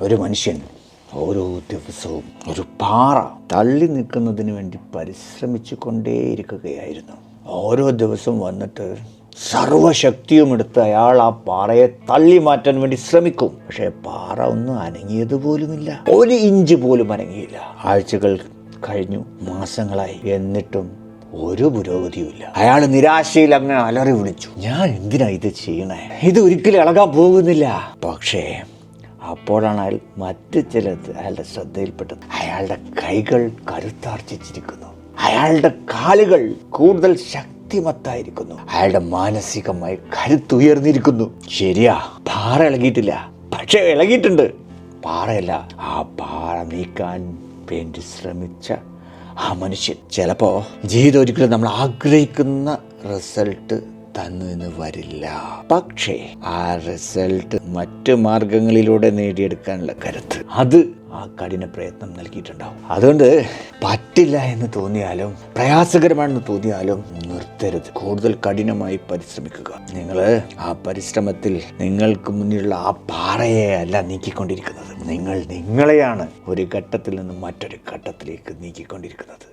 ഒരു മനുഷ്യൻ ഓരോ ദിവസവും ഒരു പാറ തള്ളി നിൽക്കുന്നതിന് വേണ്ടി പരിശ്രമിച്ചു കൊണ്ടേയിരിക്കുകയായിരുന്നു. ഓരോ ദിവസവും വന്നിട്ട് സർവശക്തിയും എടുത്ത് അയാൾ ആ പാറയെ തള്ളി മാറ്റാൻ വേണ്ടി ശ്രമിക്കും. പക്ഷേ പാറ ഒന്നും അനങ്ങിയത് പോലുമില്ല, 1 ഇഞ്ച് പോലും അനങ്ങിയില്ല. ആഴ്ചകൾ കഴിഞ്ഞു, മാസങ്ങളായി, എന്നിട്ടും ഒരു പുരോഗതിയുമില്ല. അയാൾ നിരാശയിൽ അങ്ങനെ അലറി വിളിച്ചു, ഞാൻ എന്തിനാ ഇത് ചെയ്യണേ, ഇത് ഒരിക്കലും ഇളകാൻ പോകുന്നില്ല. പക്ഷേ അപ്പോഴാണ് അയാൾ മറ്റ് ചിലത് അയാളുടെ ശ്രദ്ധയിൽപ്പെട്ടത്. അയാളുടെ കൈകൾ കരുത്താർജിച്ചിരിക്കുന്നു, അയാളുടെ കാലുകൾ കൂടുതൽ ശക്തിമത്തായിരിക്കുന്നു, അയാളുടെ മാനസികമായി കരുത്തുയർന്നിരിക്കുന്നു. ശരിയാ, പാറ ഇളകിയിട്ടില്ല, പക്ഷേ ഇളകിയിട്ടുണ്ട്. പാറയല്ല, ആ പാറ നീക്കാൻ വേണ്ടി ശ്രമിച്ച ആ മനുഷ്യൻ. ചിലപ്പോൾ ജീവിതം ഒരിക്കലും നമ്മൾ ആഗ്രഹിക്കുന്ന റിസൾട്ട് തന്നു എന്ന് വരില്ല, പക്ഷേ ആ റിസൾട്ട് മറ്റു മാർഗങ്ങളിലൂടെ നേടിയെടുക്കാനുള്ള കരുത്ത് അത് ആ കഠിന പ്രയത്നം നൽകിയിട്ടുണ്ടാവും. അതുകൊണ്ട് പറ്റില്ല എന്ന് തോന്നിയാലും പ്രയാസകരമാണെന്ന് തോന്നിയാലും നിർത്തരുത്, കൂടുതൽ കഠിനമായി പരിശ്രമിക്കുക. നിങ്ങൾ ആ പരിശ്രമത്തിൽ നിങ്ങൾക്ക് മുന്നിലുള്ള ആ പാറയെ അല്ല നീക്കിക്കൊണ്ടിരിക്കുന്നത്, നിങ്ങൾ നിങ്ങളെയാണ് ഒരു ഘട്ടത്തിൽ നിന്ന് മറ്റൊരു ഘട്ടത്തിലേക്ക് നീക്കിക്കൊണ്ടിരിക്കുന്നത്.